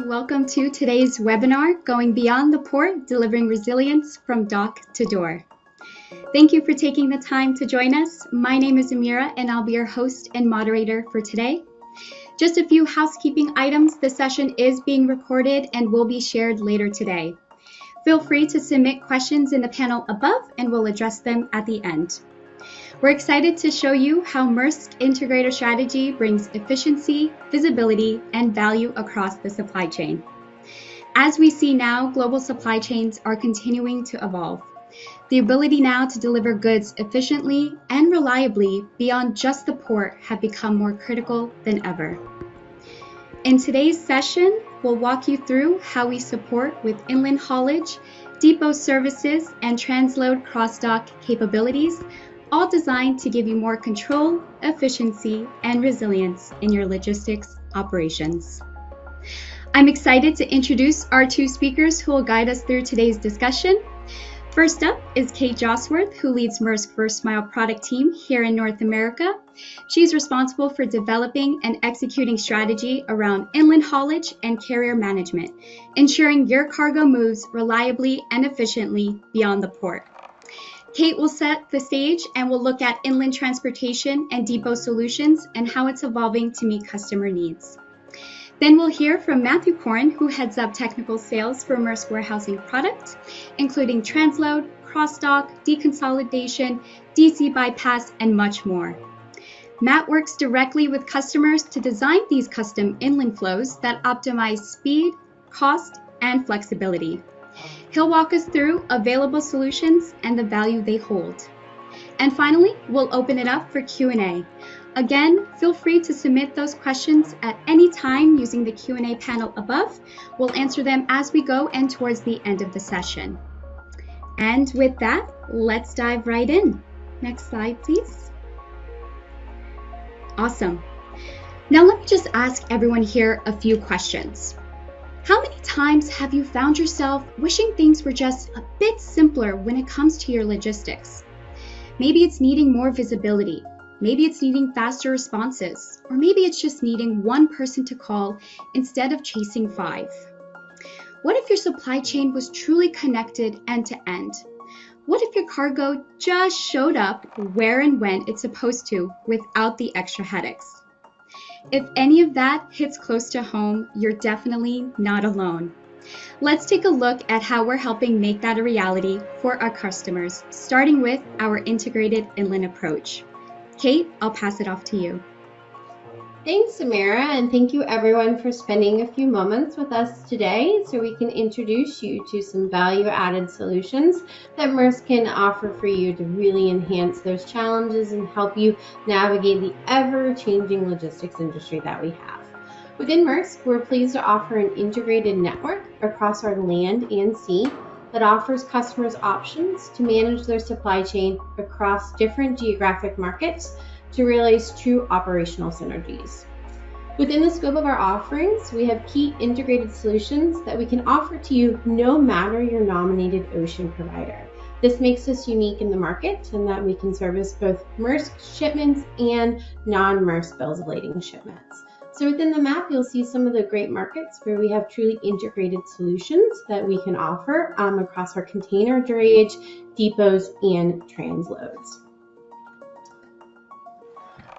Welcome to today's webinar, Going Beyond the Port, Delivering Resilience from Dock to Door. Thank you for taking the time to join us. My name is Amira, and I'll be your host and moderator for today. Just a few housekeeping items. The session is being recorded and will be shared later today. Feel free to submit questions in the panel above, and we'll address them at the end. We're excited to show you how Maersk integrator strategy brings efficiency, visibility, and value across the supply chain. As we see now, global supply chains are continuing to evolve. The ability now to deliver goods efficiently and reliably beyond just the port have become more critical than ever. In today's session, we'll walk you through how we support with inland haulage, depot services, and transload cross-dock capabilities, all designed to give you more control, efficiency, and resilience in your logistics operations. I'm excited to introduce our two speakers who will guide us through today's discussion. First up is Kate Josworth, who leads Maersk First Mile product team here in North America. She's responsible for developing and executing strategy around inland haulage and carrier management, ensuring your cargo moves reliably and efficiently beyond the port. Kate will set the stage and will look at inland transportation and depot solutions and how it's evolving to meet customer needs. Then we'll hear from Matthew Corrin, who heads up technical sales for Maersk Warehousing product, including transload, cross-dock, deconsolidation, DC bypass, and much more. Matt works directly with customers to design these custom inland flows that optimize speed, cost, and flexibility. He'll walk us through available solutions and the value they hold. And finally, we'll open it up for Q&A. Again, feel free to submit those questions at any time using the Q&A panel above. We'll answer them as we go and towards the end of the session. And with that, let's dive right in. Next slide, please. Awesome. Now let me just ask everyone here a few questions. How many times have you found yourself wishing things were just a bit simpler when it comes to your logistics? Maybe it's needing more visibility. Maybe it's needing faster responses. Or maybe it's just needing one person to call instead of chasing 5. What if your supply chain was truly connected end to end? What if your cargo just showed up where and when it's supposed to without the extra headaches? If any of that hits close to home, you're definitely not alone. Let's take a look at how we're helping make that a reality for our customers, starting with our integrated inland approach. Kate, I'll pass it off to you. Thanks, Amira, and thank you everyone for spending a few moments with us today so we can introduce you to some value-added solutions that Maersk can offer for you to really enhance those challenges and help you navigate the ever-changing logistics industry that we have. Within Maersk, we're pleased to offer an integrated network across our land and sea that offers customers options to manage their supply chain across different geographic markets to realize true operational synergies. Within the scope of our offerings, we have key integrated solutions that we can offer to you no matter your nominated ocean provider. This makes us unique in the market in that we can service both Maersk shipments and non-Maersk bills of lading shipments. So within the map, you'll see some of the great markets where we have truly integrated solutions that we can offer across our container drayage, depots, and transloads.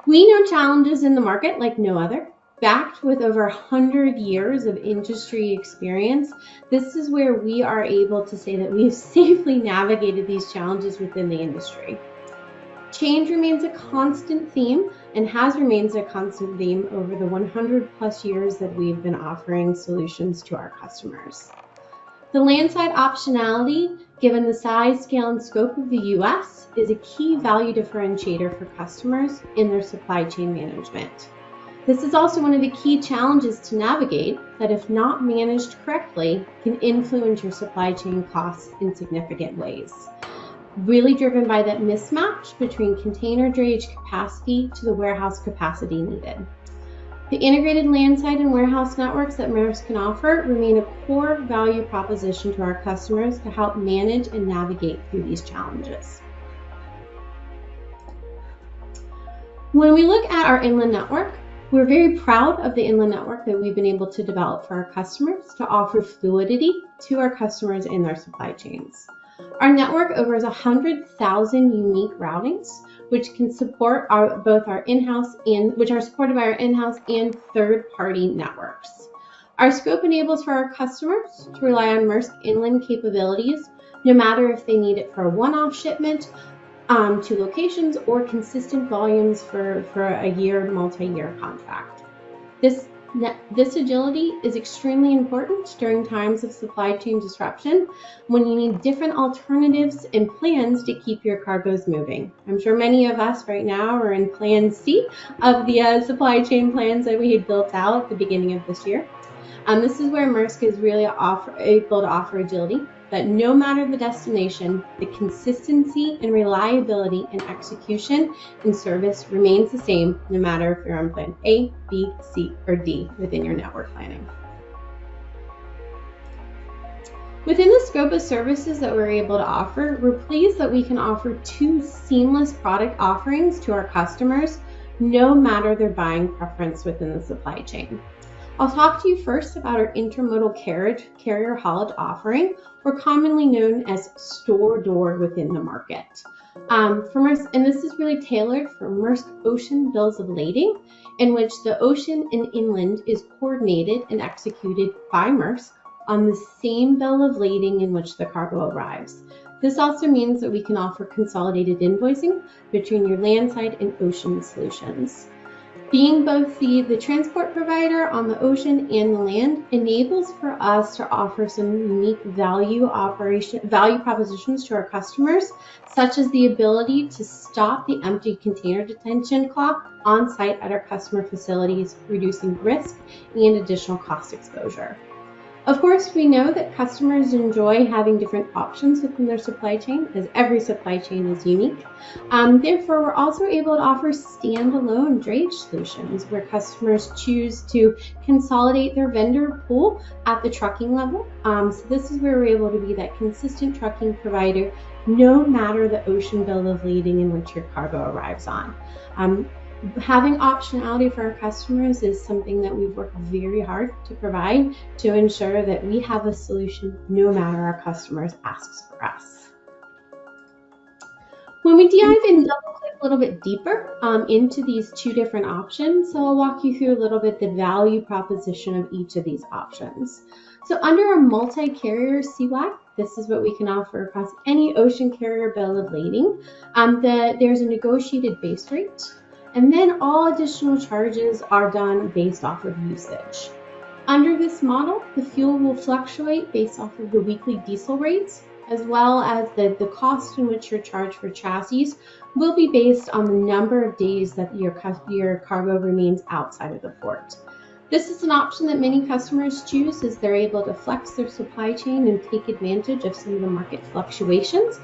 We know challenges in the market like no other. Backed with over 100 years of industry experience, this is where we are able to say that we have safely navigated these challenges within the industry. Change remains a constant theme and has remained a constant theme over the 100+ years that we've been offering solutions to our customers. The landside optionality, given the size, scale, and scope of the U.S., is a key value differentiator for customers in their supply chain management. This is also one of the key challenges to navigate that, if not managed correctly, can influence your supply chain costs in significant ways. Really driven by that mismatch between container drayage capacity to the warehouse capacity needed. The integrated landside and warehouse networks that Maersk can offer remain a core value proposition to our customers to help manage and navigate through these challenges. When we look at our inland network, We're very proud of the inland network that we've been able to develop for our customers to offer fluidity to our customers in their supply chains. Our network offers 100,000 unique routings, which can support both our in-house and which are supported by our in-house and third-party networks. Our scope enables for our customers to rely on Maersk inland capabilities, no matter if they need it for a one-off shipment to locations or consistent volumes for a year, multi-year contract. This agility is extremely important during times of supply chain disruption when you need different alternatives and plans to keep your cargoes moving. I'm sure many of us right now are in plan C of the supply chain plans that we had built out at the beginning of this year. This is where Maersk is really able to offer agility, that no matter the destination, the consistency and reliability and execution and service remains the same no matter if you're on plan A, B, C, or D within your network planning. Within the scope of services that we're able to offer, we're pleased that we can offer 2 seamless product offerings to our customers, no matter their buying preference within the supply chain. I'll talk to you first about our intermodal carrier haulage offering, or commonly known as store door within the market. For Maersk, and this is really tailored for Maersk ocean bills of lading, in which the ocean and inland is coordinated and executed by Maersk on the same bill of lading in which the cargo arrives. This also means that we can offer consolidated invoicing between your landside and ocean solutions. Being both the transport provider on the ocean and the land enables for us to offer some unique value propositions to our customers, such as the ability to stop the empty container detention clock on site at our customer facilities, reducing risk and additional cost exposure. Of course, we know that customers enjoy having different options within their supply chain, as every supply chain is unique. Therefore, we're also able to offer standalone drayage solutions where customers choose to consolidate their vendor pool at the trucking level. So this is where we're able to be that consistent trucking provider, no matter the ocean bill of lading in which your cargo arrives on. Having optionality for our customers is something that we've worked very hard to provide to ensure that we have a solution no matter our customers asks for us. When we dive in double-click a little bit deeper into these 2 different options, so I'll walk you through a little bit the value proposition of each of these options. So under a multi-carrier CY, this is what we can offer across any ocean carrier bill of lading. There's a negotiated base rate. And then all additional charges are done based off of usage. Under this model, the fuel will fluctuate based off of the weekly diesel rates, as well as the cost in which you're charged for chassis will be based on the number of days that your cargo remains outside of the port. This is an option that many customers choose as they're able to flex their supply chain and take advantage of some of the market fluctuations,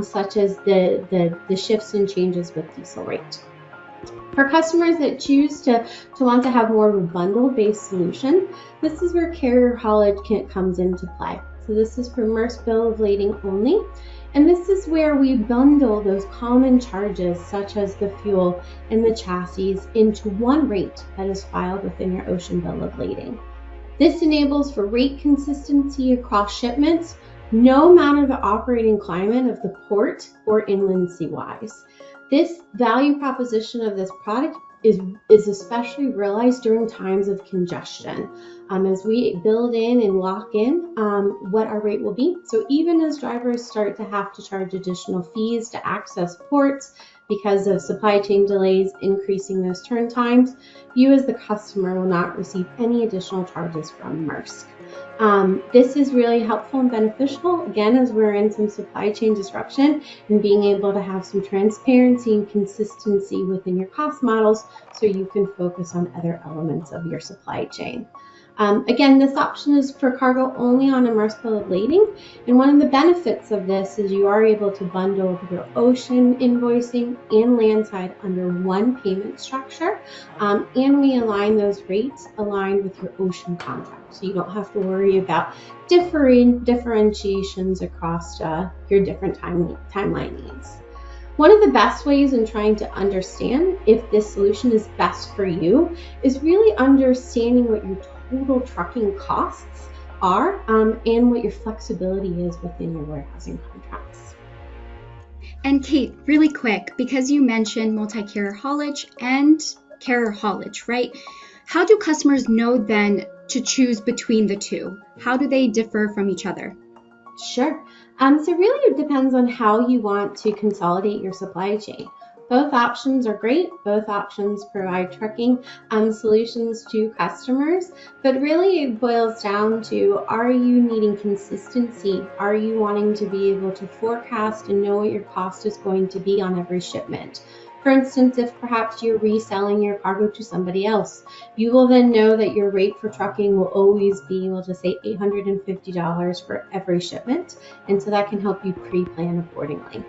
such as the shifts and changes with diesel rate. For customers that choose to want to have more of a bundle-based solution, this is where carrier haulage comes into play. So this is for Maersk bill of lading only, and this is where we bundle those common charges such as the fuel and the chassis into one rate that is filed within your ocean bill of lading. This enables for rate consistency across shipments, no matter the operating climate of the port or inland CYs. This value proposition of this product is especially realized during times of congestion as we build in and lock in what our rate will be. So even as drivers start to have to charge additional fees to access ports because of supply chain delays increasing those turn times, you as the customer will not receive any additional charges from Maersk. This is really helpful and beneficial, again, as we're in some supply chain disruption and being able to have some transparency and consistency within your cost models so you can focus on other elements of your supply chain. Again, this option is for cargo only on a Maersk bill of lading, and one of the benefits of this is you are able to bundle your ocean invoicing and landside under one payment structure, and we align those rates aligned with your ocean contract, so you don't have to worry about differentiations across your different timeline needs. One of the best ways in trying to understand if this solution is best for you is really understanding what your total trucking costs are and what your flexibility is within your warehousing contracts. And Kate, really quick, because you mentioned multi-carrier haulage and carrier haulage, right? How do customers know then to choose between the two? How do they differ from each other? Sure. So really it depends on how you want to consolidate your supply chain. Both options are great. Both options provide trucking solutions to customers, but really it boils down to, are you needing consistency? Are you wanting to be able to forecast and know what your cost is going to be on every shipment? For instance, if perhaps you're reselling your cargo to somebody else, you will then know that your rate for trucking will always be, we'll just say $850 for every shipment. And so that can help you pre-plan accordingly.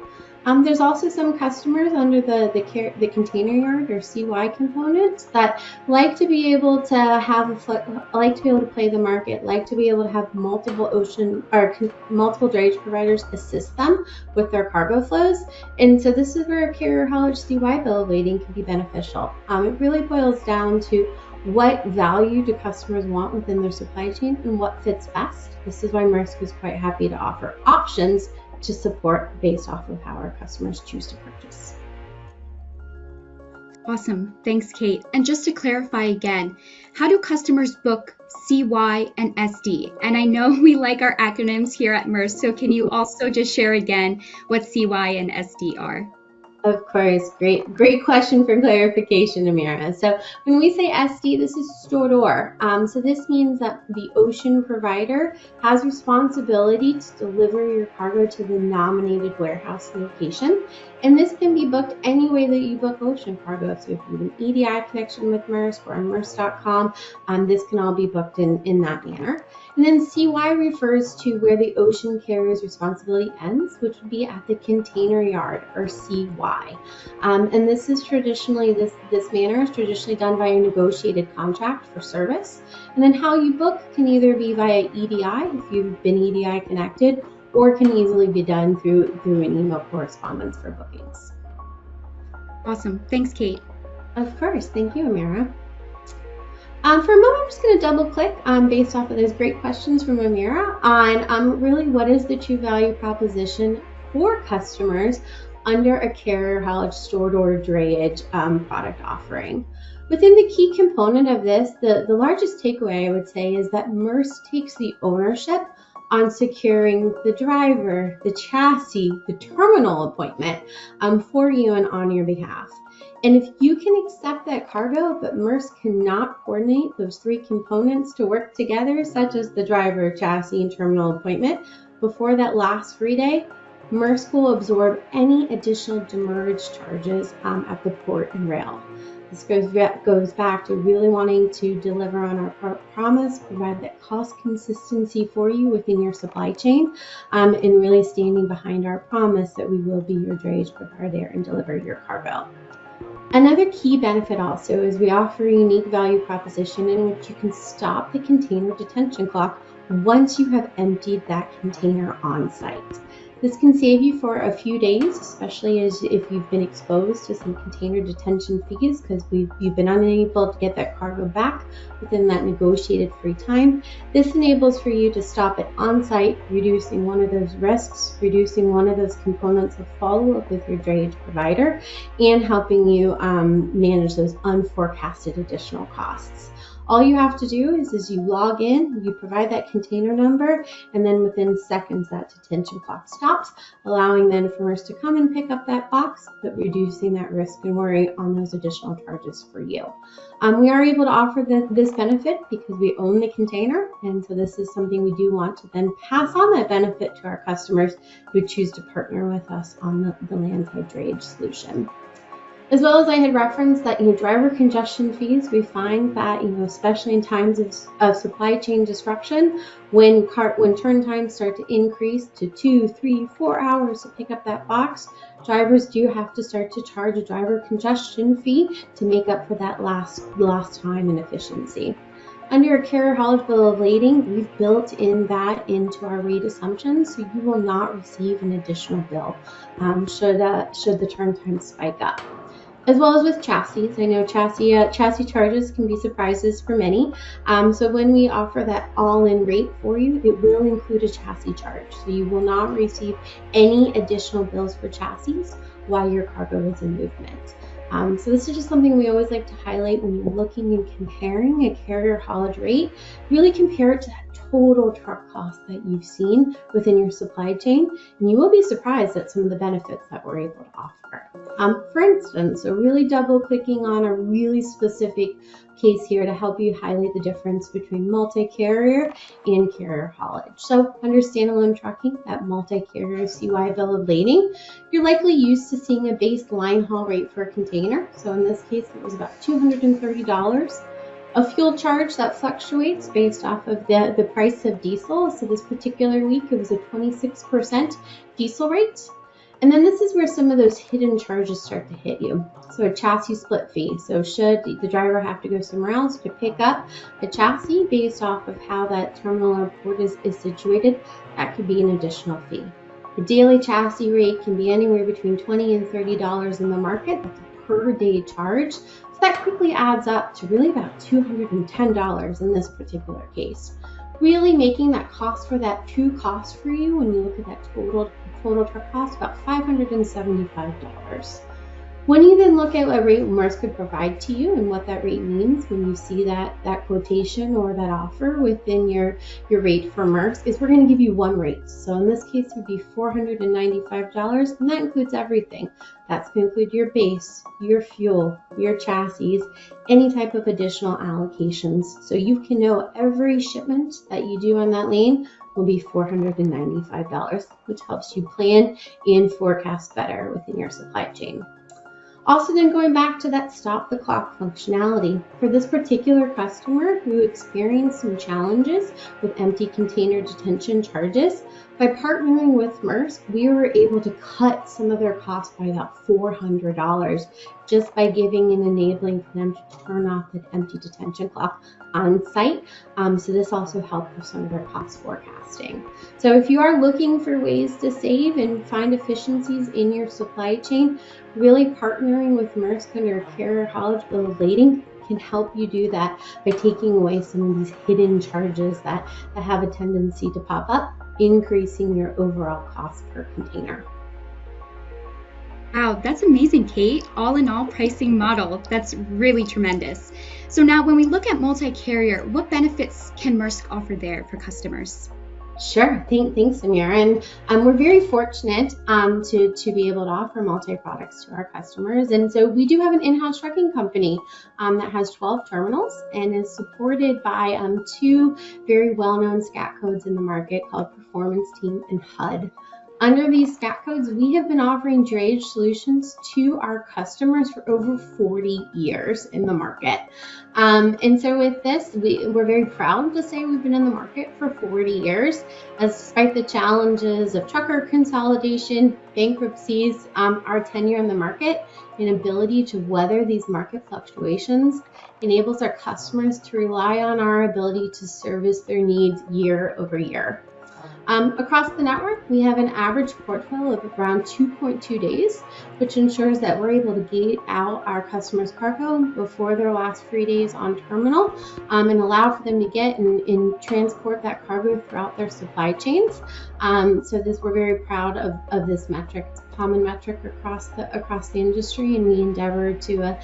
There's also some customers under the container yard or CY components that like to be able to play the market, like to be able to have multiple drayage providers assist them with their cargo flows. And so this is where a carrier haulage CY bill of lading can be beneficial. It really boils down to what value do customers want within their supply chain and what fits best. This is why Maersk is quite happy to offer options to support based off of how our customers choose to purchase. Awesome. Thanks, Kate. And just to clarify again, how do customers book CY and SD? And I know we like our acronyms here at Maersk, so can you also just share again what CY and SD are? Of course, great question for clarification, Amira. So when we say SD, this is store door. So this means that the ocean provider has responsibility to deliver your cargo to the nominated warehouse location. And this can be booked any way that you book ocean cargo. So if you have an EDI connection with Maersk or on Maersk.com, this can all be booked in that manner. And then CY refers to where the ocean carrier's responsibility ends, which would be at the container yard, or CY. And this is traditionally, this manner is traditionally done by a negotiated contract for service. And then how you book can either be via EDI, if you've been EDI connected, or can easily be done through an email correspondence for bookings. Awesome. Thanks, Kate. Of course. Thank you, Amira. For a moment, I'm just going to double click based off of those great questions from Amira on really what is the true value proposition for customers under a carrier haulage stored or drayage product offering. Within the key component of this, the largest takeaway I would say is that Maersk takes the ownership on securing the driver, the chassis, the terminal appointment for you and on your behalf. And if you can accept that cargo, but Maersk cannot coordinate those three components to work together, such as the driver, chassis, and terminal appointment, before that last free day, Maersk will absorb any additional demurrage charges at the port and rail. This goes back to really wanting to deliver on our promise, provide that cost consistency for you within your supply chain, and really standing behind our promise that we will be your drayage provider and deliver your cargo. Another key benefit also is we offer a unique value proposition in which you can stop the container detention clock once you have emptied that container on site. This can save you for a few days, especially if you've been exposed to some container detention fees because you've been unable to get that cargo back within that negotiated free time. This enables for you to stop it on site, reducing one of those risks, reducing one of those components of follow-up with your drayage provider, and helping you manage those unforecasted additional costs. All you have to do is you log in, you provide that container number, and then within seconds that detention clock stops, allowing then for us to come and pick up that box, but reducing that risk and worry on those additional charges for you. We are able to offer this benefit because we own the container, and so this is something we do want to then pass on that benefit to our customers who choose to partner with us on the landside drayage solution. As well as I had referenced that, driver congestion fees, we find that, especially in times of supply chain disruption, when turn times start to increase to 2, 3, 4 hours to pick up that box, drivers do have to start to charge a driver congestion fee to make up for that last time and efficiency. Under a carrier haulage bill of lading, we've built in that into our rate assumptions, so you will not receive an additional bill should the turn time spike up. As well as with chassis. I know chassis charges can be surprises for many. So when we offer that all-in rate for you, it will include a chassis charge. So you will not receive any additional bills for chassis while your cargo is in movement. So this is just something we always like to highlight when you're looking and comparing a carrier haulage rate. Really compare it to that total truck cost that you've seen within your supply chain, and you will be surprised at some of the benefits that we're able to offer. For instance, so really double clicking on a really specific case here to help you highlight the difference between multi-carrier and carrier haulage. So under standalone trucking, that multi-carrier CY bill of lading, you're likely used to seeing a base line haul rate for a container. So in this case, it was about $230. A fuel charge that fluctuates based off of the price of diesel. So this particular week, it was a 26% diesel rate. And then this is where some of those hidden charges start to hit you. So a chassis split fee. So should the driver have to go somewhere else to pick up a chassis based off of how that terminal or port is situated, that could be an additional fee. The daily chassis rate can be anywhere between $20 and $30 in the market. That's a per day charge. So that quickly adds up to really about $210 in this particular case. Really making that cost for that true cost for you when you look at that total truck cost, about $575. When you then look at what rate Maersk could provide to you and what that rate means when you see that quotation or that offer within your rate for Maersk, is we're going to give you one rate. So in this case, it would be $495, and that includes everything. That's going to include your base, your fuel, your chassis, any type of additional allocations. So you can know every shipment that you do on that lane will be $495, which helps you plan and forecast better within your supply chain. Also then going back to that stop the clock functionality. For this particular customer who experienced some challenges with empty container detention charges, by partnering with Maersk, we were able to cut some of their costs by about $400 just by giving and enabling for them to turn off that empty detention clock on site. So this also helped with some of their cost forecasting. So if you are looking for ways to save and find efficiencies in your supply chain, really partnering with Maersk under a carrier haulage bill of lading can help you do that by taking away some of these hidden charges that have a tendency to pop up, increasing your overall cost per container. Wow, that's amazing, Kate. All in all pricing model. That's really tremendous. So now when we look at multi-carrier, what benefits can Maersk offer there for customers? Sure. Thanks, Amira. And we're very fortunate to be able to offer multi-products to our customers. And so we do have an in-house trucking company that has 12 terminals and is supported by two very well-known SCAT codes in the market called Performance Team and HUD. Under these SCAT codes, we have been offering drayage solutions to our customers for over 40 years in the market. And so with this, we're very proud to say we've been in the market for 40 years, as despite the challenges of trucker consolidation, bankruptcies, our tenure in the market and ability to weather these market fluctuations enables our customers to rely on our ability to service their needs year over year. Across the network, we have an average port fill of around 2.2 days, which ensures that we're able to gate out our customers' cargo before their last 3 days on terminal and allow for them to get and transport that cargo throughout their supply chains. So we're very proud of this metric. It's a common metric across the industry, and we endeavor to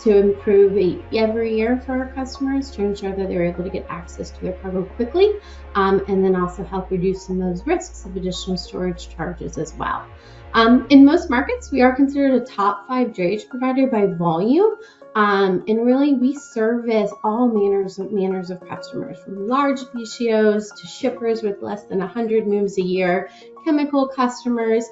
improve every year for our customers to ensure that they're able to get access to their cargo quickly, and then also help reduce some of those risks of additional storage charges as well. In most markets, we are considered a top 5 drayage provider by volume. And really, we service all manners of customers, from large BCOs to shippers with less than 100 moves a year, chemical customers,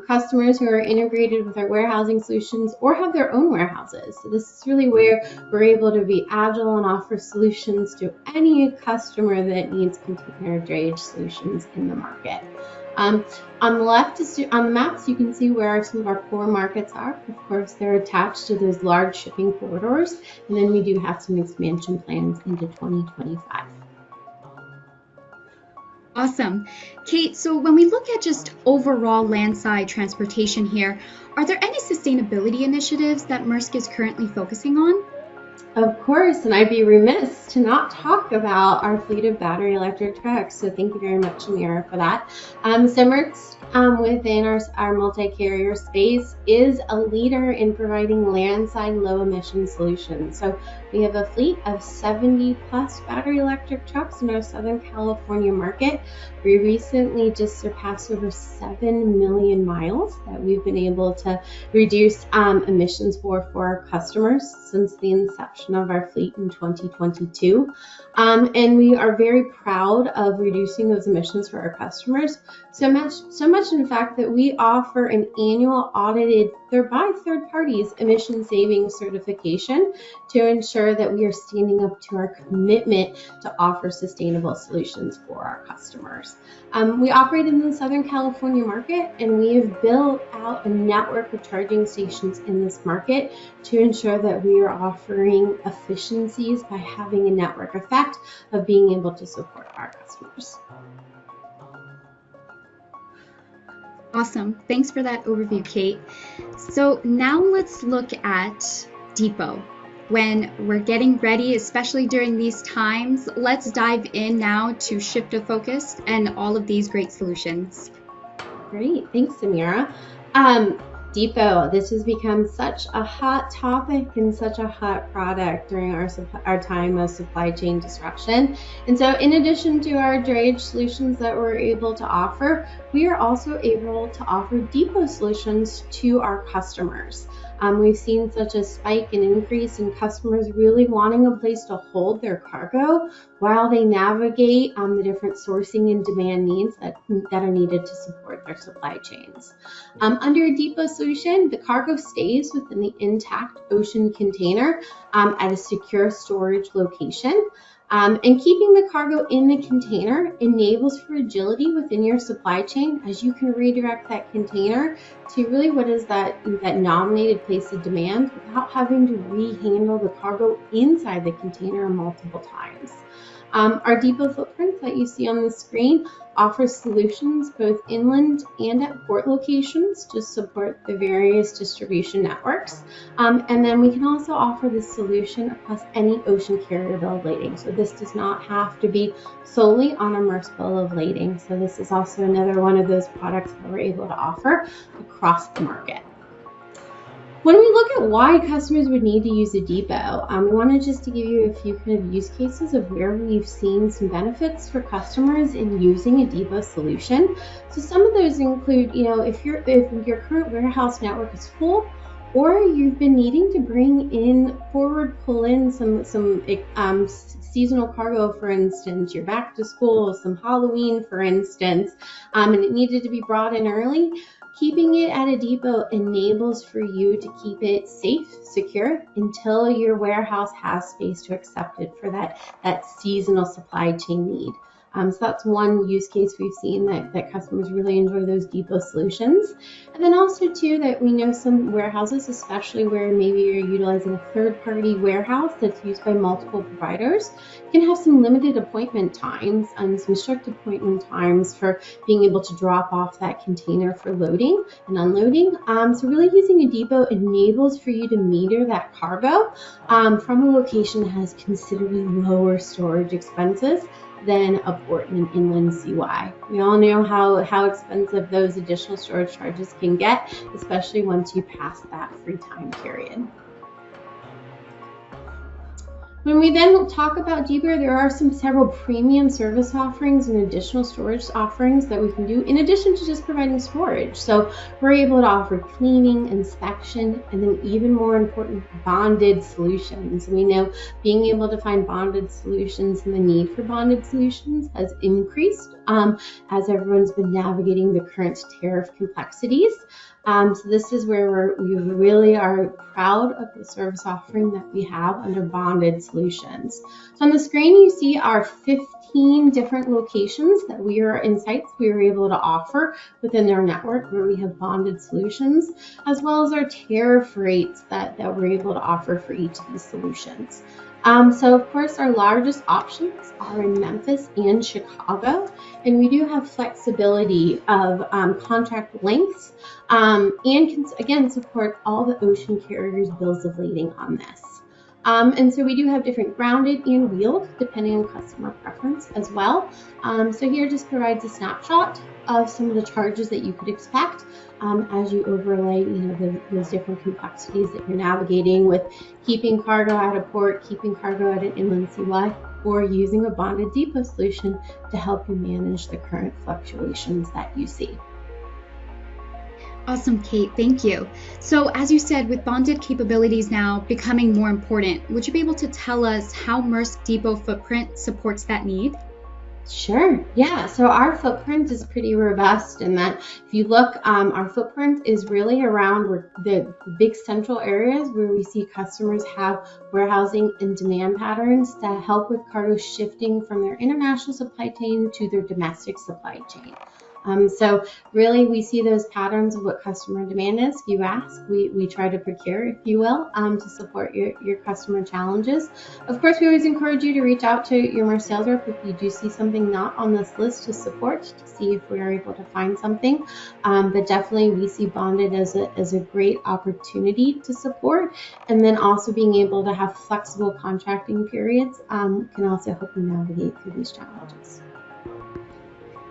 customers who are integrated with our warehousing solutions or have their own warehouses. So this is really where we're able to be agile and offer solutions to any customer that needs container drayage solutions in the market. On the left, on the maps, you can see where some of our core markets are. Of course, they're attached to those large shipping corridors, and then we do have some expansion plans into 2025. Awesome. Kate, so when we look at just overall landside transportation here, are there any sustainability initiatives that Maersk is currently focusing on? Of course, and I'd be remiss to not talk about our fleet of battery electric trucks. So thank you very much, Amira, for that. So Maersk, within our multi-carrier space, is a leader in providing landside low emission solutions. So we have a fleet of 70 plus battery electric trucks in our Southern California market. We recently just surpassed over 7 million miles that we've been able to reduce emissions for our customers since the inception of our fleet in 2022. And we are very proud of reducing those emissions for our customers. So much in fact that we offer an annual audited by third parties emission savings certification to ensure that we are standing up to our commitment to offer sustainable solutions for our customers. We operate in the Southern California market, and we have built out a network of charging stations in this market to ensure that we are offering efficiencies by having a network effect of being able to support our customers. Awesome. Thanks for that overview, Kate. So now let's look at Depot. When we're getting ready, especially during these times, let's dive in now to shift of focus and all of these great solutions. Great. Thanks, Samira. Depot, this has become such a hot topic and such a hot product during our time of supply chain disruption. And so in addition to our drayage solutions that we're able to offer, we are also able to offer depot solutions to our customers. We've seen such a spike and increase in customers really wanting a place to hold their cargo while they navigate the different sourcing and demand needs that are needed to support their supply chains. Under a depot solution, the cargo stays within the intact ocean container at a secure storage location. And keeping the cargo in the container enables for agility within your supply chain, as you can redirect that container to really what is that nominated place of demand without having to rehandle the cargo inside the container multiple times. Our depot footprint that you see on the screen offers solutions both inland and at port locations to support the various distribution networks. And then we can also offer this solution across any ocean carrier bill of lading. So this does not have to be solely on a Maersk bill of lading. So this is also another one of those products that we're able to offer across the market. When we look at why customers would need to use a depot, we wanted just to give you a few kind of use cases of where we've seen some benefits for customers in using a depot solution. So some of those include, if your current warehouse network is full, or you've been needing to pull in some seasonal cargo, for instance, you're back to school, some Halloween, for instance, and it needed to be brought in early. Keeping it at a depot enables for you to keep it safe, secure, until your warehouse has space to accept it for that seasonal supply chain need. So that's one use case we've seen that customers really enjoy those depot solutions. And then also too, that we know some warehouses, especially where maybe you're utilizing a third-party warehouse that's used by multiple providers, can have some limited appointment times and some strict appointment times for being able to drop off that container for loading and unloading. So really using a depot enables for you to meter that cargo from a location that has considerably lower storage expenses than a port in an inland CY. We all know how expensive those additional storage charges can get, especially once you pass that free time period. When we then talk about Depot, there are several premium service offerings and additional storage offerings that we can do in addition to just providing storage. So we're able to offer cleaning, inspection, and then even more important, bonded solutions. We know being able to find bonded solutions and the need for bonded solutions has increased as everyone's been navigating the current tariff complexities. So this is where we really are proud of the service offering that we have under bonded solutions. So on the screen, you see our 15 different locations that we are able to offer within our network where we have bonded solutions, as well as our tariff rates that we're able to offer for each of these solutions. So of course, our largest options are in Memphis and Chicago, and we do have flexibility of contract lengths and can again support all the ocean carriers' bills of lading on this. And so we do have different grounded and wheeled depending on customer preference as well. So here just provides a snapshot of some of the charges that you could expect as you overlay, those different complexities that you're navigating with keeping cargo at a port, keeping cargo at an inland seaway, or using a bonded depot solution to help you manage the current fluctuations that you see. Awesome, Kate. Thank you. So as you said, with bonded capabilities now becoming more important, would you be able to tell us how Maersk Depot footprint supports that need? Sure. Yeah. So our footprint is pretty robust in that if you look, our footprint is really around the big central areas where we see customers have warehousing and demand patterns that help with cargo shifting from their international supply chain to their domestic supply chain. So really we see those patterns of what customer demand is. You ask, we try to procure, if you will, to support your customer challenges. Of course, we always encourage you to reach out to your Maersk sales rep if you do see something not on this list to support, to see if we are able to find something. But definitely we see bonded as a great opportunity to support. And then also being able to have flexible contracting periods can also help you navigate through these challenges.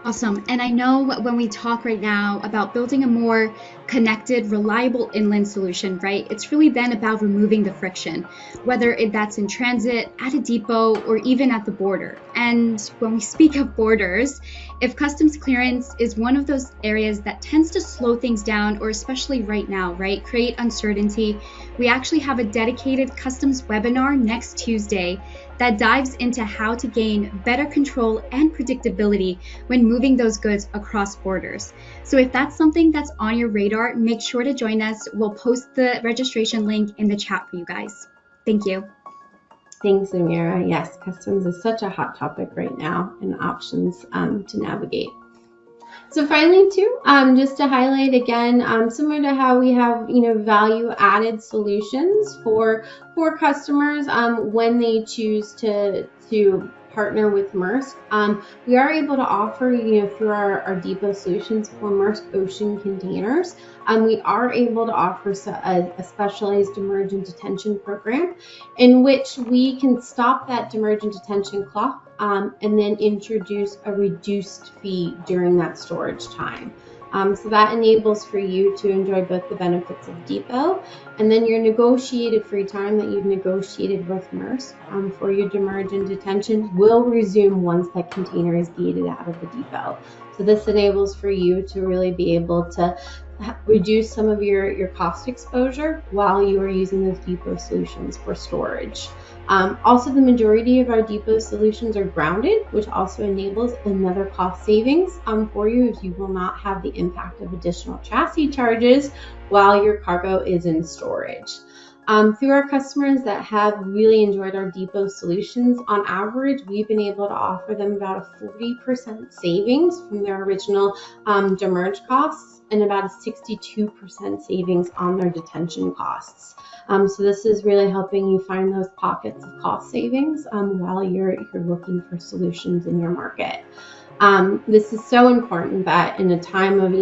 Awesome. And I know when we talk right now about building a more connected, reliable inland solution, right? It's really then about removing the friction, whether that's in transit, at a depot, or even at the border. And when we speak of borders, if customs clearance is one of those areas that tends to slow things down, or especially right now, right, create uncertainty, we actually have a dedicated customs webinar next Tuesday that dives into how to gain better control and predictability when moving those goods across borders. So if that's something that's on your radar, make sure to join us. We'll post the registration link in the chat for you guys. Thank you. Thanks, Amira. Yes, customs is such a hot topic right now and options to navigate. So finally, too, just to highlight again, similar to how we have, value-added solutions for customers when they choose to partner with Maersk, we are able to offer, through our depot solutions for Maersk Ocean Containers, we are able to offer a specialized demurrage and detention program in which we can stop that demurrage and detention clock and then introduce a reduced fee during that storage time. So that enables for you to enjoy both the benefits of depot and then your negotiated free time that you've negotiated with Maersk for your demurrage and detention will resume once that container is gated out of the depot. So this enables for you to really be able to reduce some of your cost exposure while you are using those depot solutions for storage. Also, the majority of our depot solutions are grounded, which also enables another cost savings for you, as you will not have the impact of additional chassis charges while your cargo is in storage. Through our customers that have really enjoyed our depot solutions, on average, we've been able to offer them about a 40% savings from their original demurrage costs and about a 62% savings on their detention costs. So this is really helping you find those pockets of cost savings while you're looking for solutions in your market. This is so important that in a time of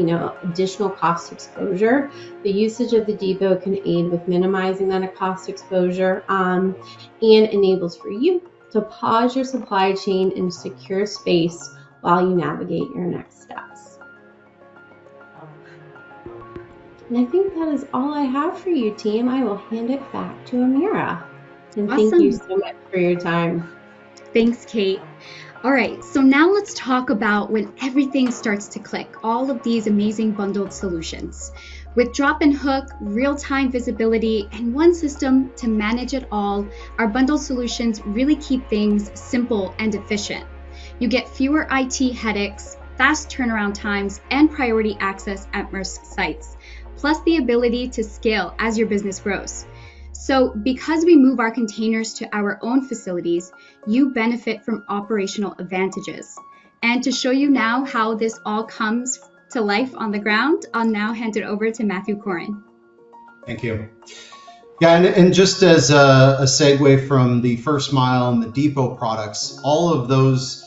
additional cost exposure, the usage of the depot can aid with minimizing that cost exposure and enables for you to pause your supply chain in a secure space while you navigate your next steps. And I think that is all I have for you, team. I will hand it back to Amira. And Awesome. Thank you so much for your time. Thanks, Kate. All right, so now let's talk about when everything starts to click, all of these amazing bundled solutions. With drop and hook, real-time visibility, and one system to manage it all, our bundled solutions really keep things simple and efficient. You get fewer IT headaches, fast turnaround times, and priority access at Maersk sites, plus the ability to scale as your business grows. So because we move our containers to our own facilities, you benefit from operational advantages. And to show you now how this all comes to life on the ground, I'll now hand it over to Matthew Corin. Thank you. Yeah, and just as a segue from the first mile and the depot products, all of those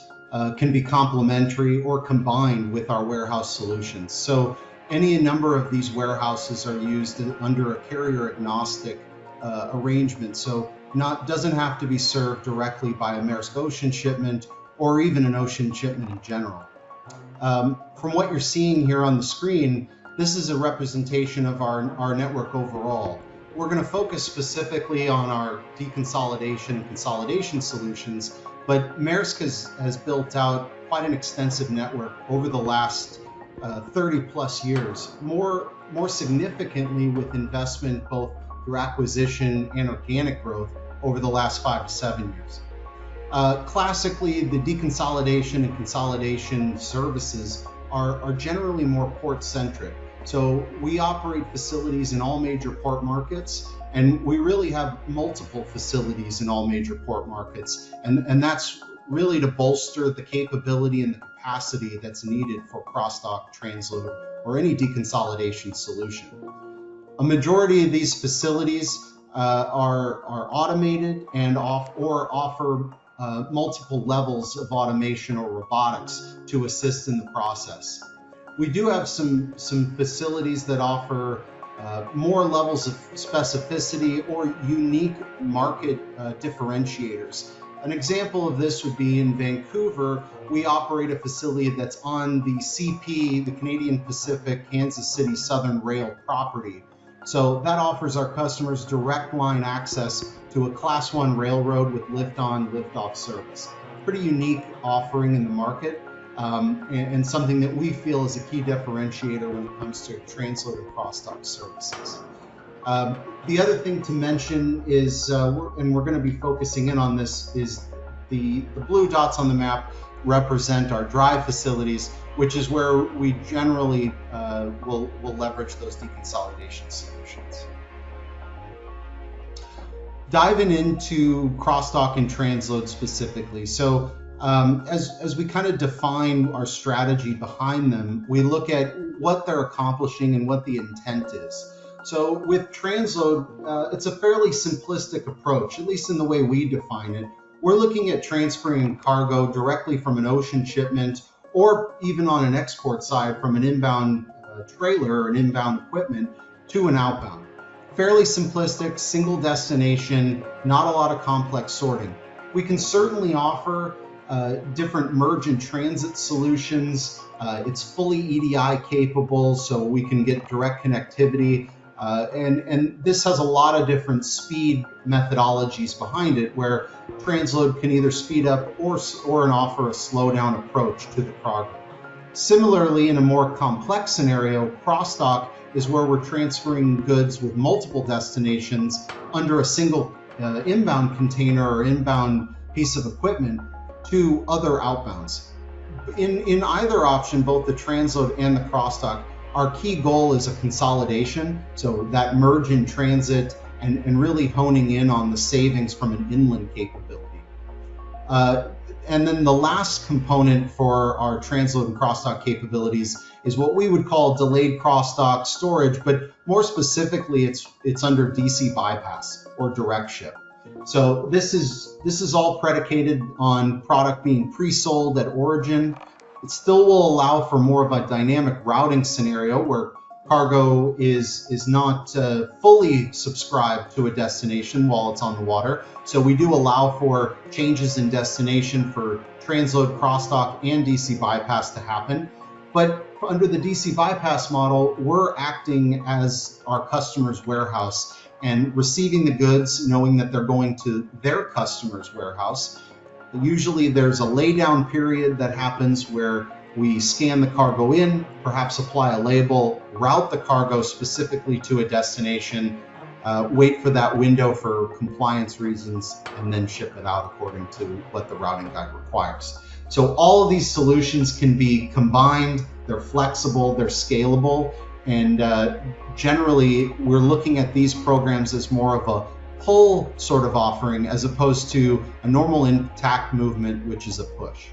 can be complementary or combined with our warehouse solutions. So any number of these warehouses are used under a carrier agnostic arrangement. So doesn't have to be served directly by a Maersk ocean shipment or even an ocean shipment in general. From what you're seeing here on the screen, this is a representation of our network overall. We're going to focus specifically on our deconsolidation and consolidation solutions, but Maersk has built out quite an extensive network over the last 30 plus years, more significantly with investment both through acquisition and organic growth over the last 5 to 7 years. Classically, the deconsolidation and consolidation services are generally more port-centric. So we operate facilities in all major port markets, and we really have multiple facilities in all major port markets. And that's really to bolster the capability and the capacity that's needed for cross-dock, transload, or any deconsolidation solution. A majority of these facilities are automated and offer multiple levels of automation or robotics to assist in the process. We do have some facilities that offer more levels of specificity or unique market differentiators. An example of this would be in Vancouver. We operate a facility that's on the CP, the Canadian Pacific Kansas City Southern Rail property. So that offers our customers direct line access to a Class 1 railroad with lift-on, lift-off service. Pretty unique offering in the market. And something that we feel is a key differentiator when it comes to transload and cross-dock services. The other thing to mention is, and we're going to be focusing in on this, is the blue dots on the map represent our drive facilities, which is where we generally will leverage those deconsolidation solutions. Diving into cross-dock and transload specifically. So as we kind of define our strategy behind them, we look at what they're accomplishing and what the intent is. So with transload, it's a fairly simplistic approach, at least in the way we define it. We're looking at transferring cargo directly from an ocean shipment, or even on an export side from an inbound trailer or an inbound equipment to an outbound. Fairly simplistic, single destination, not a lot of complex sorting. We can certainly offer different merge and transit solutions. It's fully EDI capable, so we can get direct connectivity. And this has a lot of different speed methodologies behind it, where transload can either speed up or offer a slowdown approach to the cargo. Similarly, in a more complex scenario, cross-dock is where we're transferring goods with multiple destinations under a single inbound container or inbound piece of equipment to other outbounds. In either option, both the transload and the cross-dock, our key goal is a consolidation, so that merge in transit and really honing in on the savings from an inland capability. And then the last component for our transload and cross-dock capabilities is what we would call delayed cross-dock storage, but more specifically, it's under DC bypass or direct ship. So this is all predicated on product being pre-sold at origin. It still will allow for more of a dynamic routing scenario where cargo is not fully subscribed to a destination while it's on the water. So we do allow for changes in destination for transload, cross-dock, and DC bypass to happen. But under the DC bypass model, we're acting as our customer's warehouse and receiving the goods, knowing that they're going to their customer's warehouse. Usually there's a laydown period that happens where we scan the cargo in, perhaps apply a label, route the cargo specifically to a destination, wait for that window for compliance reasons, and then ship it out according to what the routing guide requires. So all of these solutions can be combined, they're flexible, they're scalable, and generally we're looking at these programs as more of a pull sort of offering as opposed to a normal intact movement, which is a push.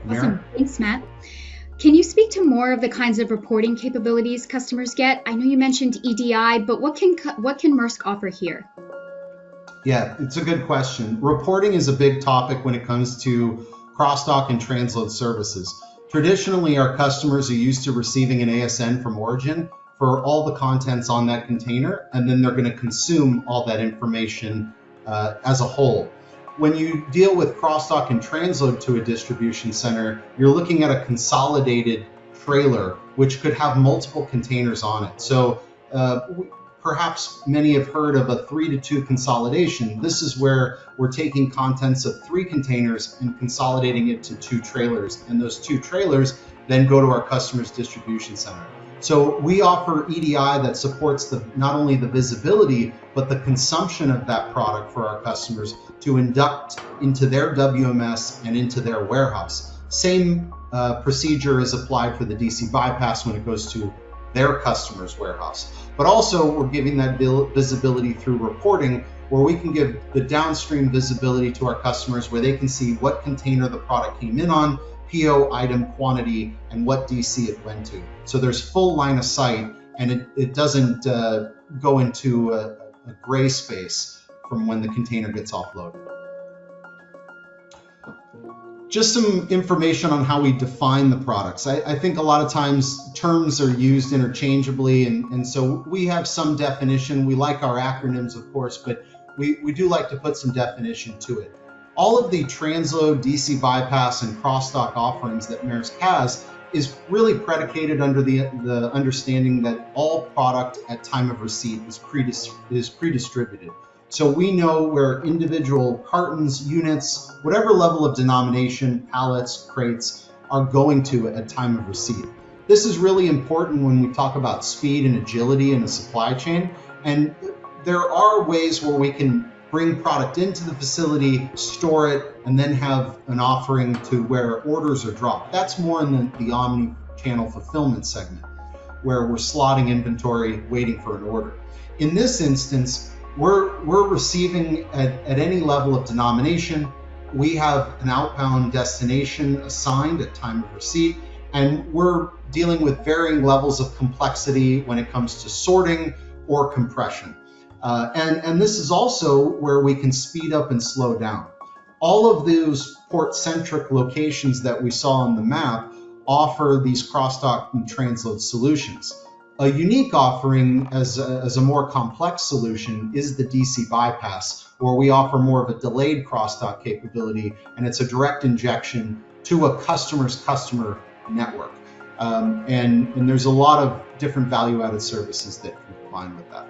Awesome. Thanks, Matt. Can you speak to more of the kinds of reporting capabilities customers get? I know you mentioned EDI, but what can Maersk offer here? Yeah, it's a good question. Reporting is a big topic when it comes to cross-dock and transload services. Traditionally, our customers are used to receiving an ASN from origin for all the contents on that container, and then they're going to consume all that information as a whole. When you deal with cross-dock and transload to a distribution center, you're looking at a consolidated trailer, which could have multiple containers on it. So perhaps many have heard of a 3-to-2 consolidation. This is where we're taking contents of 3 containers and consolidating it to 2 trailers. And those 2 trailers then go to our customer's distribution center. So we offer EDI that supports not only the visibility, but the consumption of that product for our customers to induct into their WMS and into their warehouse. Same procedure is applied for the DC bypass when it goes to their customer's warehouse. But also we're giving that visibility through reporting, where we can give the downstream visibility to our customers where they can see what container the product came in on, PO, item, quantity, and what DC it went to. So there's full line of sight, and it doesn't go into a gray space from when the container gets offloaded. Just some information on how we define the products. I think a lot of times terms are used interchangeably, and so we have some definition. We like our acronyms, of course, but we do like to put some definition to it. All of the transload, DC bypass, and cross-dock offerings that Maersk has is really predicated under the understanding that all product at time of receipt is pre-distributed. So we know where individual cartons, units, whatever level of denomination, pallets, crates are going to at time of receipt. This is really important when we talk about speed and agility in a supply chain. And there are ways where we can bring product into the facility, store it, and then have an offering to where orders are dropped. That's more in the omni-channel fulfillment segment, where we're slotting inventory, waiting for an order. In this instance, we're receiving at any level of denomination. We have an outbound destination assigned at time of receipt, and we're dealing with varying levels of complexity when it comes to sorting or compression. And this is also where we can speed up and slow down. All of those port-centric locations that we saw on the map offer these cross-dock and transload solutions. A unique offering as a more complex solution is the DC bypass, where we offer more of a delayed cross-dock capability, and it's a direct injection to a customer's customer network. And there's a lot of different value-added services that can combine with that.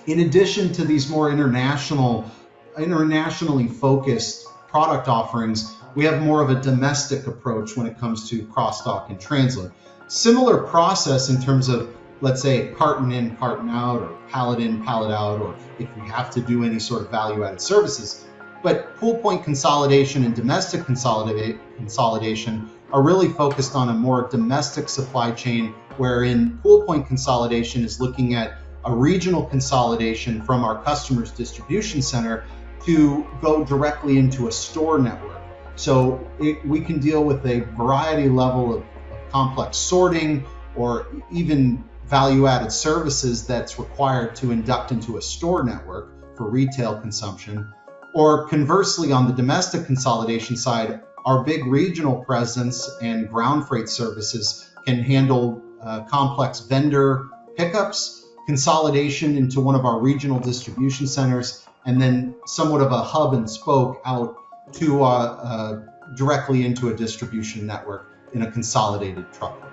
In addition to these more internationally focused product offerings, we have more of a domestic approach when it comes to cross-dock and transload. Similar process in terms of, let's say, carton in, carton out, or pallet in, pallet out, or if we have to do any sort of value-added services. But pool point consolidation and domestic consolidation are really focused on a more domestic supply chain, wherein pool point consolidation is looking at a regional consolidation from our customer's distribution center to go directly into a store network. So we can deal with a variety level of complex sorting or even value-added services that's required to induct into a store network for retail consumption. Or conversely, on the domestic consolidation side, our big regional presence and ground freight services can handle complex vendor pickups, consolidation into one of our regional distribution centers, and then somewhat of a hub and spoke out to directly into a distribution network in a consolidated truckload.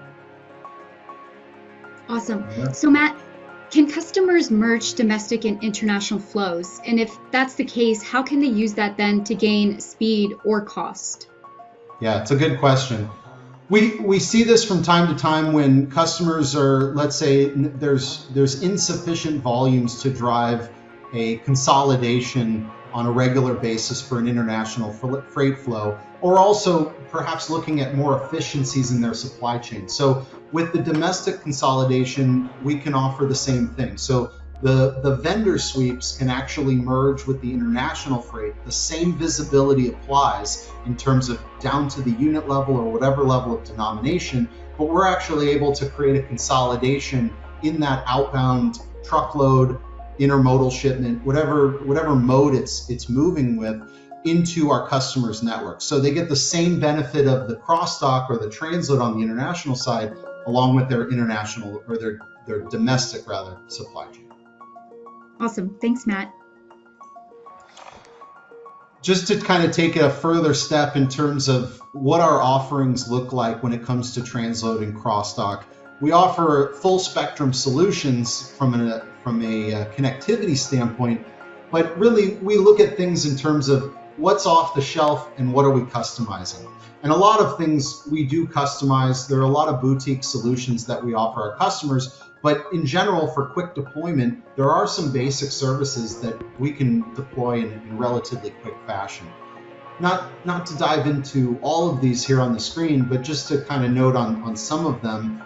Awesome. So Matt, can customers merge domestic and international flows? And if that's the case, how can they use that then to gain speed or cost? Yeah, it's a good question. We see this from time to time when customers are, let's say, there's insufficient volumes to drive a consolidation on a regular basis for an international freight flow, or also perhaps looking at more efficiencies in their supply chain. So with the domestic consolidation, we can offer the same thing. So the vendor sweeps can actually merge with the international freight. The same visibility applies in terms of down to the unit level or whatever level of denomination, but we're actually able to create a consolidation in that outbound truckload, intermodal shipment, whatever mode it's moving with, into our customers' network. So they get the same benefit of the cross-dock or the transload on the international side, along with their international or their domestic rather supply chain. Awesome. Thanks, Matt. Just to kind of take a further step in terms of what our offerings look like when it comes to transload and cross-dock, we offer full spectrum solutions from a connectivity standpoint, but really we look at things in terms of what's off the shelf and what are we customizing. And a lot of things we do customize. There are a lot of boutique solutions that we offer our customers, but in general, for quick deployment, there are some basic services that we can deploy in relatively quick fashion. Not to dive into all of these here on the screen, but just to kind of note on some of them,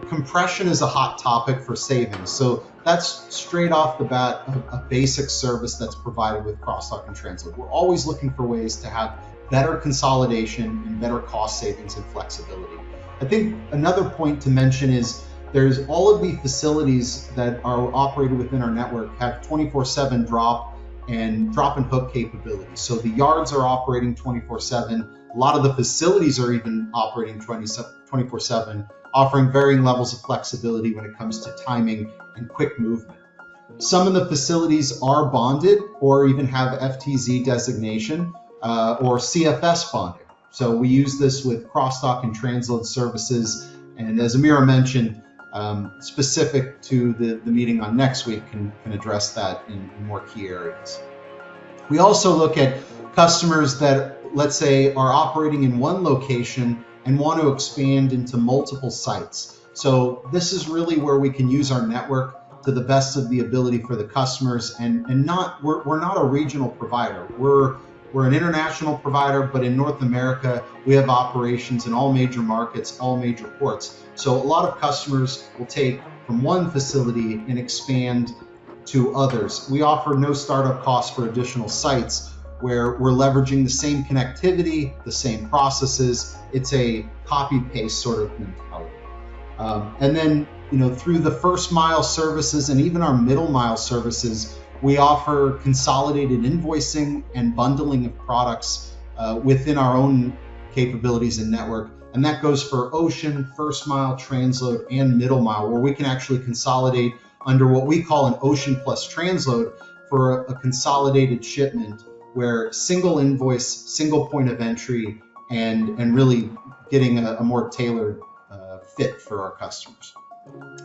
compression is a hot topic for savings. So that's straight off the bat a basic service that's provided with cross-dock and transload. We're always looking for ways to have better consolidation and better cost savings and flexibility. I think another point to mention is there's all of the facilities that are operated within our network have 24/7 drop and hook capabilities. So the yards are operating 24/7. A lot of the facilities are even operating 24/7, offering varying levels of flexibility when it comes to timing and quick movement. Some of the facilities are bonded or even have FTZ designation or CFS bonding. So we use this with cross-dock and transload services. And as Amira mentioned, specific to the meeting on next week can address that in more key areas. We also look at customers that, let's say, are operating in one location and want to expand into multiple sites. So this is really where we can use our network to the best of the ability for the customers, and we're not a regional provider. We're an international provider, but in North America, we have operations in all major markets, all major ports. So a lot of customers will take from one facility and expand to others. We offer no startup costs for additional sites where we're leveraging the same connectivity, the same processes. It's a copy-paste sort of mentality. And then, through the first mile services and even our middle mile services, we offer consolidated invoicing and bundling of products within our own capabilities and network. And that goes for ocean, first mile, transload, and middle mile, where we can actually consolidate under what we call an ocean plus transload for a consolidated shipment, where single invoice, single point of entry, and really getting a more tailored fit for our customers.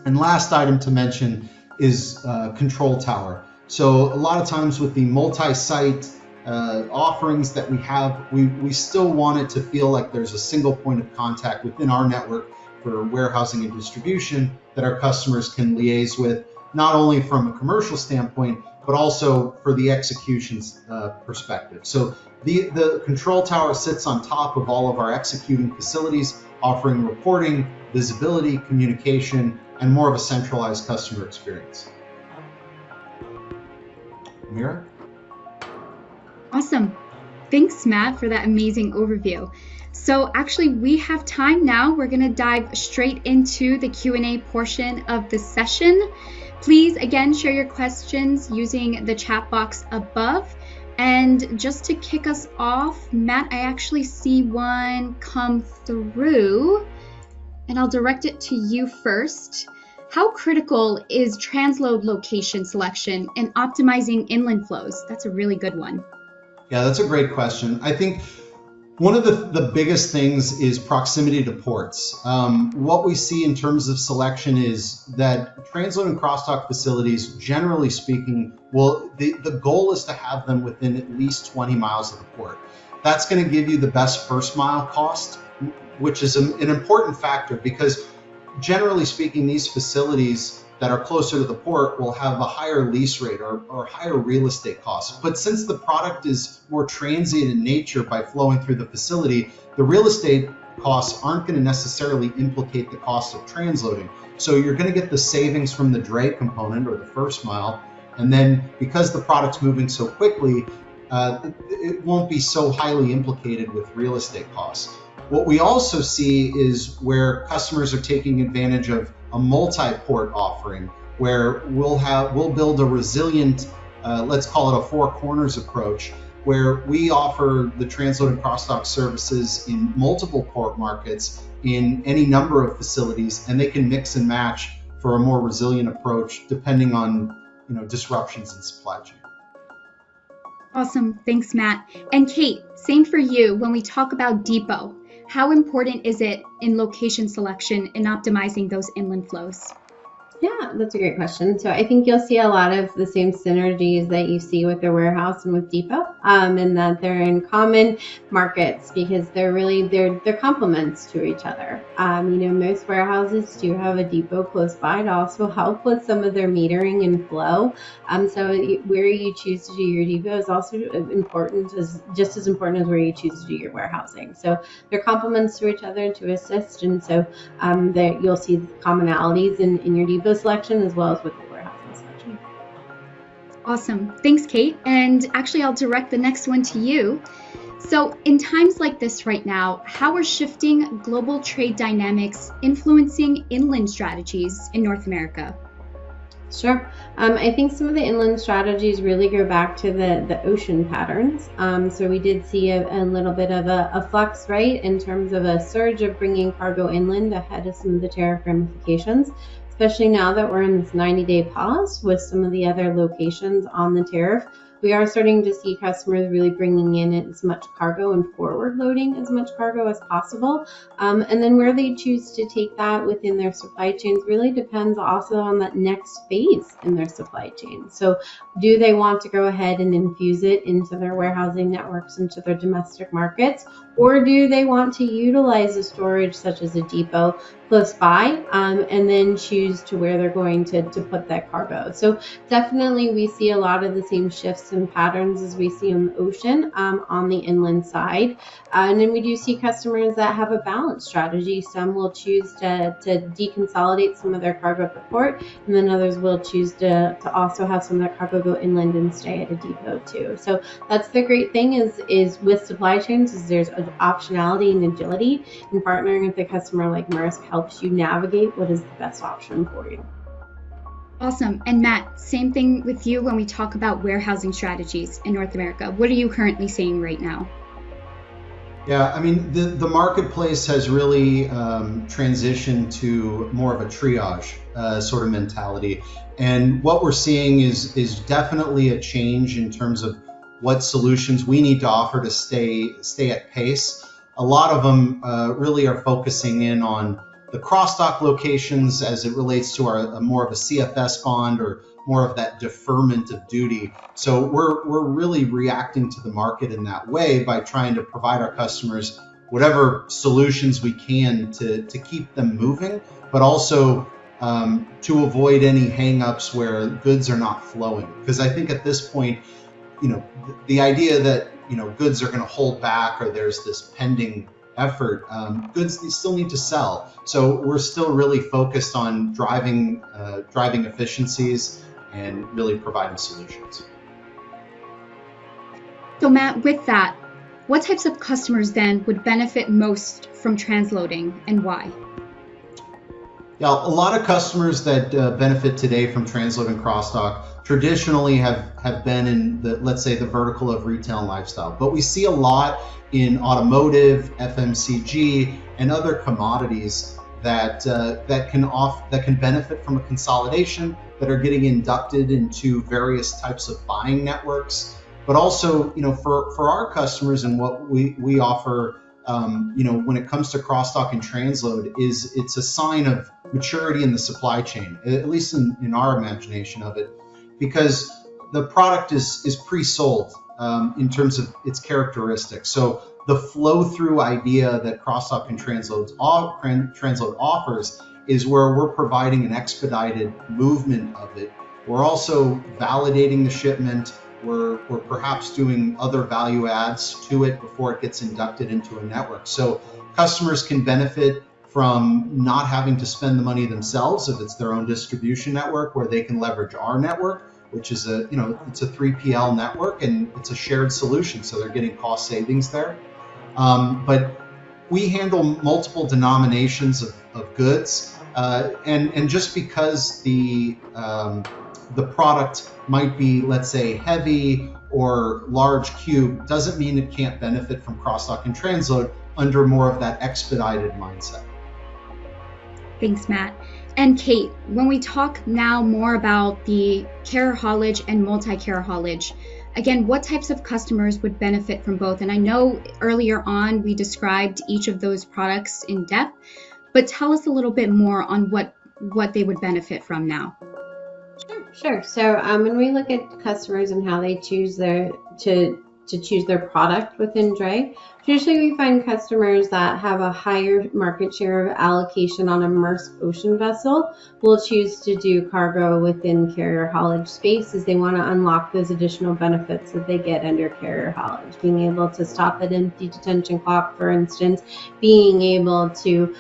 And last item to mention is control tower. So a lot of times with the multi-site offerings that we have, we still want it to feel like there's a single point of contact within our network for warehousing and distribution that our customers can liaise with, not only from a commercial standpoint, but also for the executions perspective. So the control tower sits on top of all of our executing facilities, offering reporting, visibility, communication, and more of a centralized customer experience. Amira? Awesome. Thanks, Matt, for that amazing overview. So actually, we have time now. We're going to dive straight into the Q&A portion of the session. Please, again, share your questions using the chat box above. And just to kick us off, Matt, I actually see one come through, and I'll direct it to you first. How critical is transload location selection and optimizing inland flows? That's a really good one. Yeah, that's a great question. I think one of the biggest things is proximity to ports. What we see in terms of selection is that transload and cross-dock facilities, generally speaking, the goal is to have them within at least 20 miles of the port. That's going to give you the best first mile cost, which is an important factor because generally speaking, these facilities that are closer to the port will have a higher lease rate or higher real estate costs. But since the product is more transient in nature by flowing through the facility, the real estate costs aren't going to necessarily implicate the cost of transloading. So you're going to get the savings from the dray component or the first mile. And then because the product's moving so quickly, it won't be so highly implicated with real estate costs. What we also see is where customers are taking advantage of a multi-port offering, where we'll build a resilient, let's call it a four corners approach, where we offer the transload and cross-dock services in multiple port markets in any number of facilities, and they can mix and match for a more resilient approach depending on disruptions in supply chain. Awesome. Thanks, Matt. And Kate, same for you. When we talk about depot, how important is it in location selection and optimizing those inland flows? Yeah, that's a great question. So I think you'll see a lot of the same synergies that you see with the warehouse and with depot, and that they're in common markets because they're complements to each other. Most warehouses do have a depot close by to also help with some of their metering and flow. So where you choose to do your depot is also just as important as where you choose to do your warehousing. So they're complements to each other to assist, and so you'll see commonalities in your depot selection as well as with the warehousing selection. Awesome. Thanks, Kate. And actually, I'll direct the next one to you. So in times like this right now, how are shifting global trade dynamics influencing inland strategies in North America? Sure. I think some of the inland strategies really go back to the ocean patterns. So we did see a little bit of a flux, right, in terms of a surge of bringing cargo inland ahead of some of the tariff ramifications, especially now that we're in this 90-day pause with some of the other locations on the tariff. We are starting to see customers really bringing in as much cargo and forward loading as much cargo as possible. And then where they choose to take that within their supply chains really depends also on that next phase in their supply chain. So do they want to go ahead and infuse it into their warehousing networks, into their domestic markets, or do they want to utilize a storage such as a depot close by, and then choose to where they're going to put that cargo? So definitely we see a lot of the same shifts and patterns as we see on the ocean on the inland side. And then we do see customers that have a balanced strategy. Some will choose to deconsolidate some of their cargo at the port, and then others will choose to also have some of their cargo go inland and stay at a depot too. So that's the great thing is with supply chains is there's optionality and agility, and partnering with a customer like Maersk helps you navigate what is the best option for you. Awesome. And Matt, same thing with you when we talk about warehousing strategies in North America. What are you currently seeing right now? Yeah, I mean, the marketplace has really transitioned to more of a triage sort of mentality. And what we're seeing is definitely a change in terms of what solutions we need to offer to stay at pace. A lot of them really are focusing in on the cross-dock locations as it relates to our more of a CFS bond or more of that deferment of duty. So we're really reacting to the market in that way by trying to provide our customers whatever solutions we can to keep them moving, but also to avoid any hang-ups where goods are not flowing. Because I think at this point, the idea that goods are going to hold back or there's this pending effort, goods still need to sell. So we're still really focused on driving efficiencies and really providing solutions. So Matt, with that, what types of customers then would benefit most from transloading and why? Yeah, a lot of customers that benefit today from transload and cross-dock traditionally have been in let's say the vertical of retail and lifestyle, but we see a lot in automotive, FMCG, and other commodities that can benefit from a consolidation, that are getting inducted into various types of buying networks. But also, for our customers and what we offer, when it comes to cross-dock and transload, it's a sign of maturity in the supply chain, at least in our imagination of it, because the product is pre-sold in terms of its characteristics. So the flow-through idea that cross-dock and transload offers is where we're providing an expedited movement of it. We're also validating the shipment. We're perhaps doing other value adds to it before it gets inducted into a network. So customers can benefit from not having to spend the money themselves if it's their own distribution network, where they can leverage our network, which is it's a 3PL network and it's a shared solution. So they're getting cost savings there. But we handle multiple denominations of goods. And just because the product might be, let's say, heavy or large cube, doesn't mean it can't benefit from cross-dock and transload under more of that expedited mindset. Thanks, Matt. And Kate, when we talk now more about the carrier haulage and multi-carrier haulage, again, what types of customers would benefit from both? And I know earlier on we described each of those products in depth, but tell us a little bit more on what they would benefit from now. Sure. So when we look at customers and how they choose to choose their product within Dray, traditionally we find customers that have a higher market share of allocation on a Maersk ocean vessel will choose to do cargo within carrier haulage space, as they want to unlock those additional benefits that they get under carrier haulage. Being able to stop at empty detention clock, for instance, being able to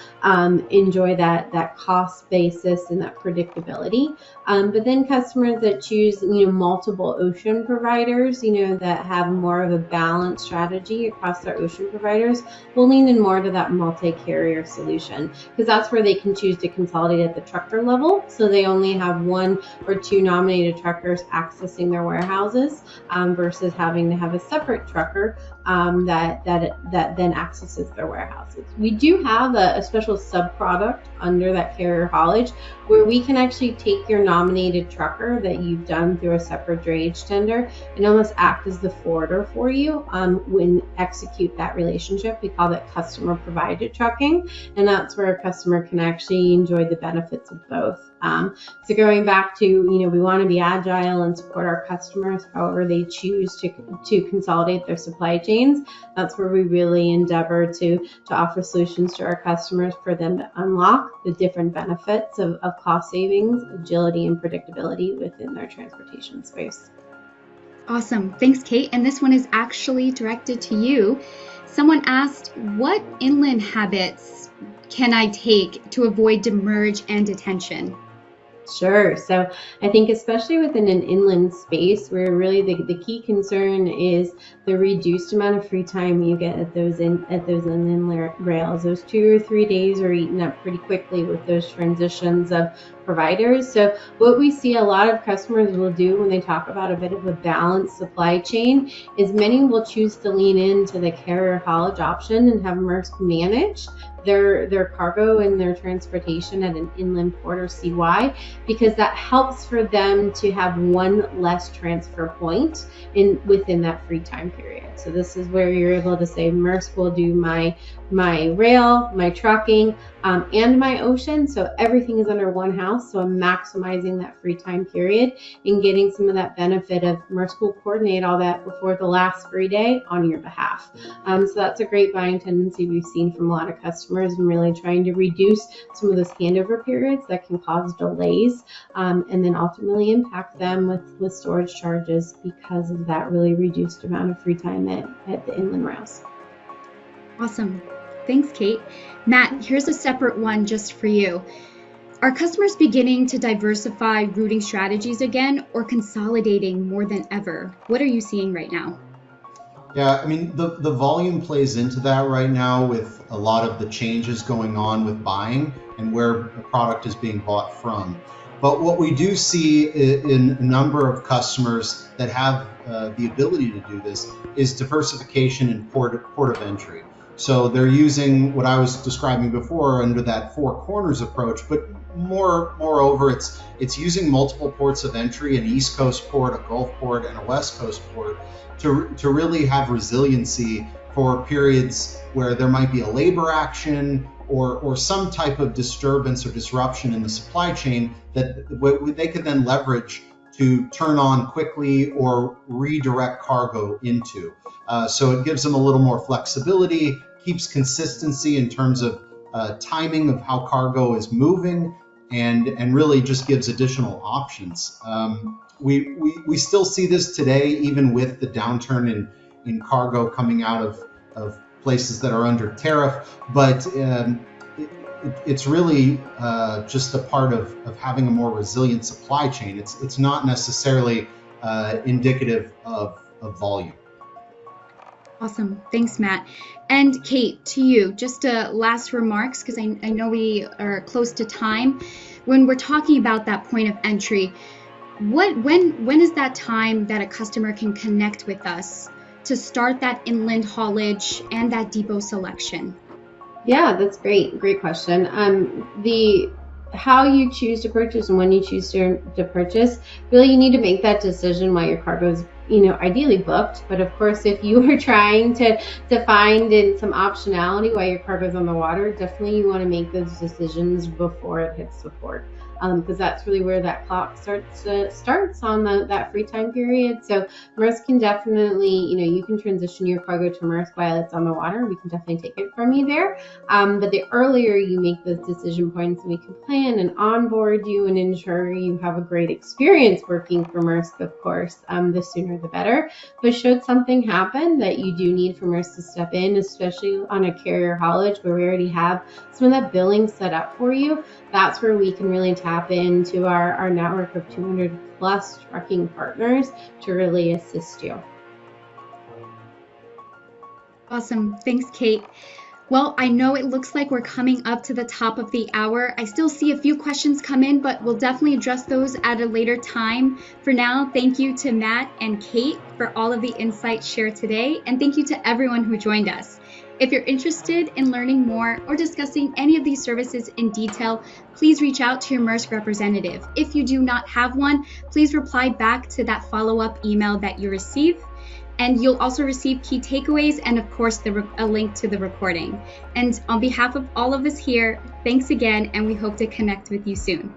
enjoy that cost basis and that predictability. But then customers that choose multiple ocean providers, that have more of a balanced strategy across their ocean providers, will lean in more to that multi-carrier solution, because that's where they can choose to consolidate at the trucker level. So they only have one or two nominated truckers accessing their warehouses versus having to have a separate trucker that then accesses their warehouses. We do have a special sub-product under that carrier haulage where we can actually take your nominated trucker that you've done through a separate drayage tender and almost act as the forwarder for you when execute that relationship. We call that customer provided trucking, and that's where a customer can actually enjoy the benefits of both. So going back to, we want to be agile and support our customers however they choose to consolidate their supply chains. That's where we really endeavor to offer solutions to our customers for them to unlock the different benefits of cost savings, agility, and predictability within their transportation space. Awesome. Thanks, Kate. And this one is actually directed to you. Someone asked, what inland habits can I take to avoid demurrage and detention? Sure. So I think especially within an inland space where really the key concern is the reduced amount of free time you get at those inland rails. Those 2 or 3 days are eaten up pretty quickly with those transitions of providers. So what we see a lot of customers will do when they talk about a bit of a balanced supply chain is many will choose to lean into the carrier haulage option and have Maersk manage their cargo and their transportation at an inland port or CY, because that helps for them to have one less transfer point within that free time period. So this is where you're able to say Maersk will do my rail, my trucking, and my ocean. So everything is under one house. So I'm maximizing that free time period and getting some of that benefit of Maersk will coordinate all that before the last free day on your behalf. So that's a great buying tendency we've seen from a lot of customers, and really trying to reduce some of those handover periods that can cause delays and then ultimately impact them with storage charges because of that really reduced amount of free time at the inland rails. Awesome. Thanks, Kate. Matt, here's a separate one just for you. Are customers beginning to diversify routing strategies again, or consolidating more than ever? What are you seeing right now? Yeah, I mean, the volume plays into that right now with a lot of the changes going on with buying and where a product is being bought from. But what we do see in a number of customers that have the ability to do this is diversification in port of entry. So they're using what I was describing before under that four corners approach, but moreover, it's using multiple ports of entry, an East Coast port, a Gulf port, and a West Coast port to really have resiliency for periods where there might be a labor action or some type of disturbance or disruption in the supply chain that they could then leverage to turn on quickly or redirect cargo into. So it gives them a little more flexibility, keeps consistency in terms of timing of how cargo is moving, and really just gives additional options. We still see this today, even with the downturn in cargo coming out of places that are under tariff, but it's really just a part of having a more resilient supply chain. It's not necessarily indicative of volume. Awesome. Thanks, Matt. And Kate, to you, just last remarks, because I know we are close to time. When we're talking about that point of entry, when is that time that a customer can connect with us to start that inland haulage and that depot selection? Yeah, that's great. Great question. How you choose to purchase and when you choose to purchase, really you need to make that decision while your cargo is, ideally booked. But of course, if you are trying to find in some optionality while your cargo is on the water, definitely you want to make those decisions before it hits the port. Because that's really where that clock starts on that free time period. So Maersk can definitely, you can transition your cargo to Maersk while it's on the water. We can definitely take it from you there. But the earlier you make those decision points, and we can plan and onboard you and ensure you have a great experience working for Maersk, of course, the sooner the better. But should something happen that you do need for Maersk to step in, especially on a carrier haulage where we already have some of that billing set up for you, that's where we can really tap into our network of 200 plus trucking partners to really assist you. Awesome. Thanks, Kate. Well, I know it looks like we're coming up to the top of the hour. I still see a few questions come in, but we'll definitely address those at a later time. For now, thank you to Matt and Kate for all of the insights shared today, and thank you to everyone who joined us. If you're interested in learning more or discussing any of these services in detail, please reach out to your Maersk representative. If you do not have one, please reply back to that follow-up email that you receive. And you'll also receive key takeaways and, of course, a link to the recording. And on behalf of all of us here, thanks again, and we hope to connect with you soon.